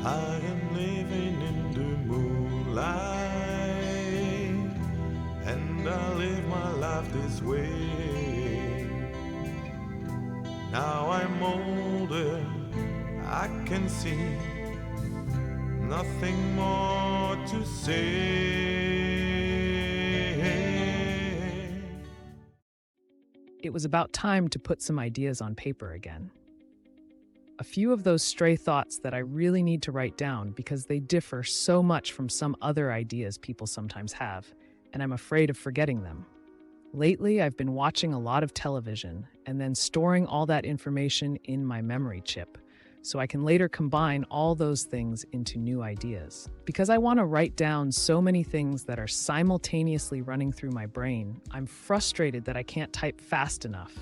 I am living in the moonlight, and I live my life this way. Now I'm older, I can see nothing more to say. It was about time to put some ideas on paper again. A few of those stray thoughts that I really need to write down because they differ so much from some other ideas people sometimes have, and I'm afraid of forgetting them. Lately, I've been watching a lot of television and then storing all that information in my memory chip, so I can later combine all those things into new ideas. Because I want to write down so many things that are simultaneously running through my brain, I'm frustrated that I can't type fast enough.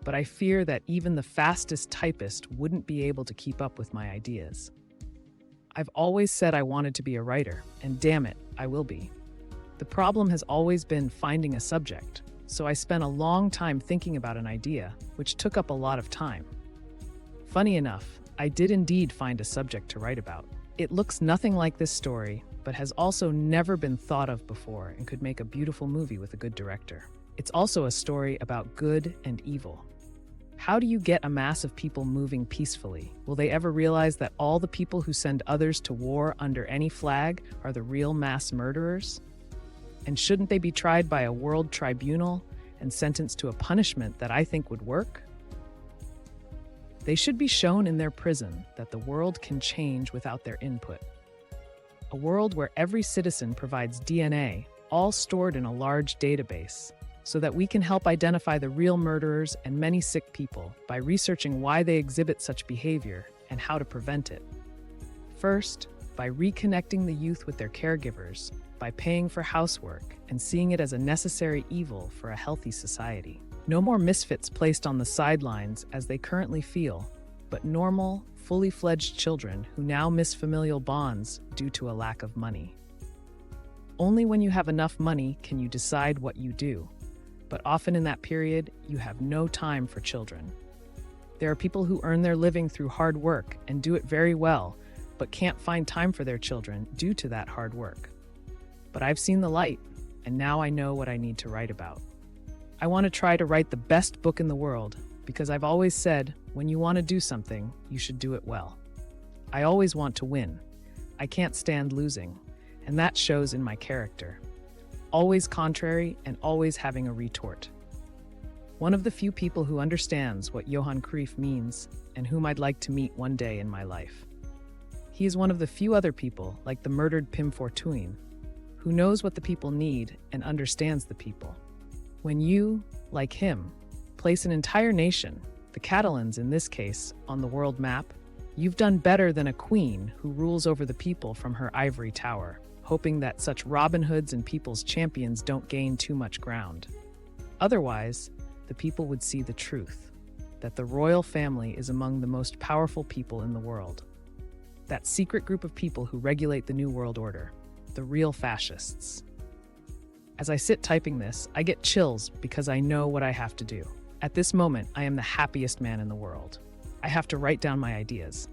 But I fear that even the fastest typist wouldn't be able to keep up with my ideas. I've always said I wanted to be a writer, and damn it, I will be. The problem has always been finding a subject, so I spent a long time thinking about an idea, which took up a lot of time. Funny enough, I did indeed find a subject to write about. It looks nothing like this story, but has also never been thought of before and could make a beautiful movie with a good director. It's also a story about good and evil. How do you get a mass of people moving peacefully? Will they ever realize that all the people who send others to war under any flag are the real mass murderers? And shouldn't they be tried by a world tribunal and sentenced to a punishment that I think would work? They should be shown in their prison that the world can change without their input. A world where every citizen provides DNA, all stored in a large database, so that we can help identify the real murderers and many sick people by researching why they exhibit such behavior and how to prevent it. First, by reconnecting the youth with their caregivers, by paying for housework and seeing it as a necessary evil for a healthy society. No more misfits placed on the sidelines as they currently feel, but normal, fully fledged children who now miss familial bonds due to a lack of money. Only when you have enough money can you decide what you do, but often in that period, you have no time for children. There are people who earn their living through hard work and do it very well, but can't find time for their children due to that hard work. But I've seen the light, and now I know what I need to write about. I want to try to write the best book in the world because I've always said, when you want to do something, you should do it well. I always want to win. I can't stand losing, and that shows in my character. Always contrary and always having a retort. One of the few people who understands what Johan Cruyff means and whom I'd like to meet one day in my life. He is one of the few other people, like the murdered Pim Fortuyn, who knows what the people need and understands the people. When you, like him, place an entire nation, the Catalans in this case, on the world map, you've done better than a queen who rules over the people from her ivory tower, hoping that such Robin Hoods and people's champions don't gain too much ground. Otherwise, the people would see the truth, that the royal family is among the most powerful people in the world. That secret group of people who regulate the New World Order, the real fascists. As I sit typing this, I get chills because I know what I have to do. At this moment, I am the happiest man in the world. I have to write down my ideas.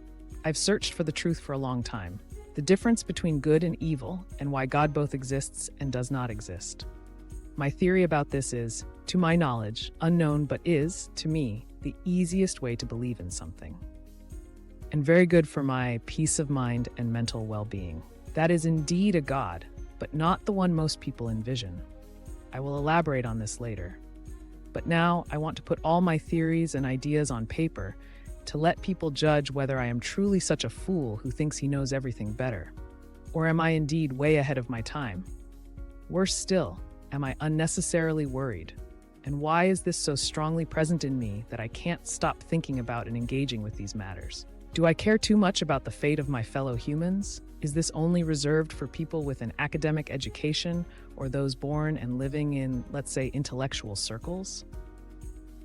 I've searched for the truth for a long time. The difference between good and evil, and why God both exists and does not exist. My theory about this is, to my knowledge, unknown but is, to me, the easiest way to believe in something. And very good for my peace of mind and mental well-being. That is indeed a God, but not the one most people envision. I will elaborate on this later. But now I want to put all my theories and ideas on paper to let people judge whether I am truly such a fool who thinks he knows everything better. Or am I indeed way ahead of my time? Worse still, am I unnecessarily worried? And why is this so strongly present in me that I can't stop thinking about and engaging with these matters? Do I care too much about the fate of my fellow humans? Is this only reserved for people with an academic education or those born and living in, let's say, intellectual circles?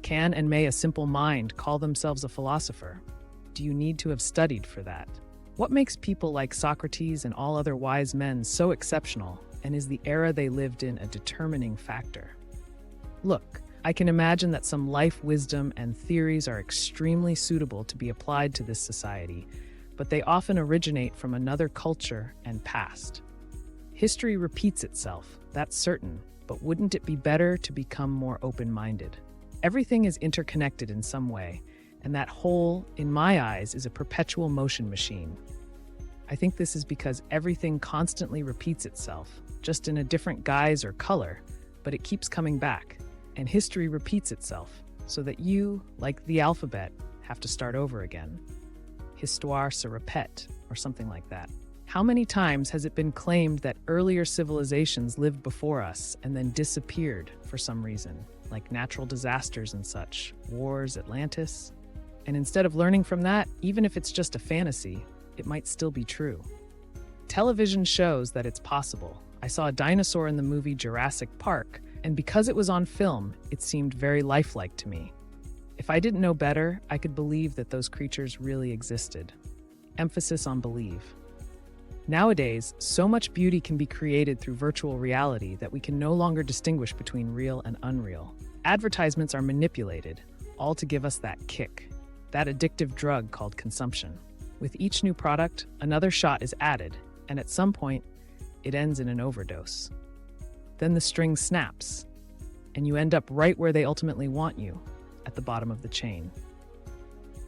Can and may a simple mind call themselves a philosopher? Do you need to have studied for that? What makes people like Socrates and all other wise men so exceptional, and is the era they lived in a determining factor? Look, I can imagine that some life wisdom and theories are extremely suitable to be applied to this society, but they often originate from another culture and past. History repeats itself, that's certain, but wouldn't it be better to become more open-minded? Everything is interconnected in some way, and that whole, in my eyes, is a perpetual motion machine. I think this is because everything constantly repeats itself, just in a different guise or color, but it keeps coming back. And history repeats itself, so that you, like the alphabet, have to start over again. Histoire se répète, or something like that. How many times has it been claimed that earlier civilizations lived before us and then disappeared for some reason, like natural disasters and such, wars, Atlantis? And instead of learning from that, even if it's just a fantasy, it might still be true. Television shows that it's possible. I saw a dinosaur in the movie Jurassic Park, and because it was on film, it seemed very lifelike to me. If I didn't know better, I could believe that those creatures really existed. Emphasis on believe. Nowadays, so much beauty can be created through virtual reality that we can no longer distinguish between real and unreal. Advertisements are manipulated, all to give us that kick, that addictive drug called consumption. With each new product, another shot is added, and at some point, it ends in an overdose. Then the string snaps, and you end up right where they ultimately want you, at the bottom of the chain.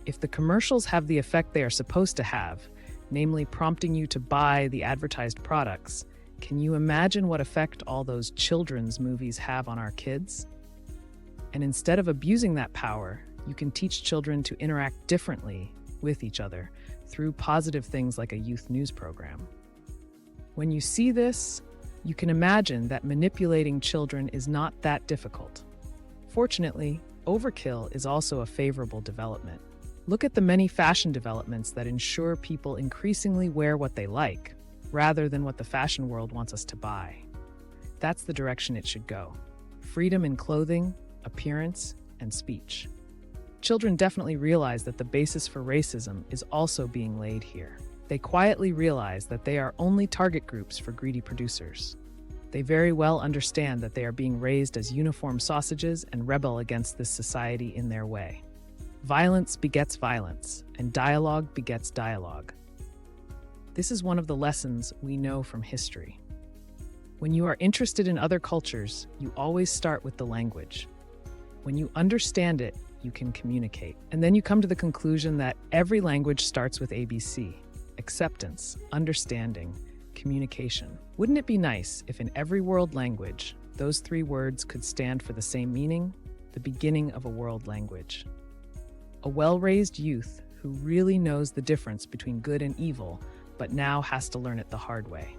If the commercials have the effect they are supposed to have, namely prompting you to buy the advertised products, can you imagine what effect all those children's movies have on our kids? And instead of abusing that power, you can teach children to interact differently with each other through positive things like a youth news program. When you see this, you can imagine that manipulating children is not that difficult. Fortunately, overkill is also a favorable development. Look at the many fashion developments that ensure people increasingly wear what they like, rather than what the fashion world wants us to buy. That's the direction it should go. Freedom in clothing, appearance, and speech. Children definitely realize that the basis for racism is also being laid here. They quietly realize that they are only target groups for greedy producers. They very well understand that they are being raised as uniform sausages and rebel against this society in their way. Violence begets violence, and dialogue begets dialogue. This is one of the lessons we know from history. When you are interested in other cultures, you always start with the language. When you understand it, you can communicate. And then you come to the conclusion that every language starts with ABC: acceptance, understanding, communication. Wouldn't it be nice if in every world language, those three words could stand for the same meaning? The beginning of a world language. A well-raised youth who really knows the difference between good and evil, but now has to learn it the hard way.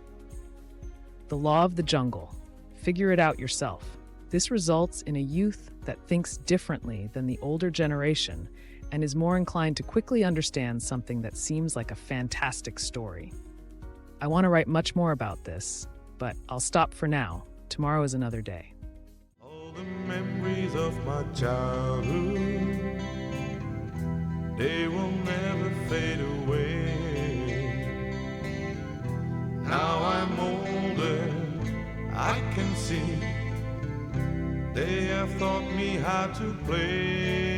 The law of the jungle. Figure it out yourself. This results in a youth that thinks differently than the older generation and is more inclined to quickly understand something that seems like a fantastic story. I want to write much more about this, but I'll stop for now. Tomorrow is another day. All the memories of my childhood, they will never fade away. Now I'm older, I can see they have taught me how to play.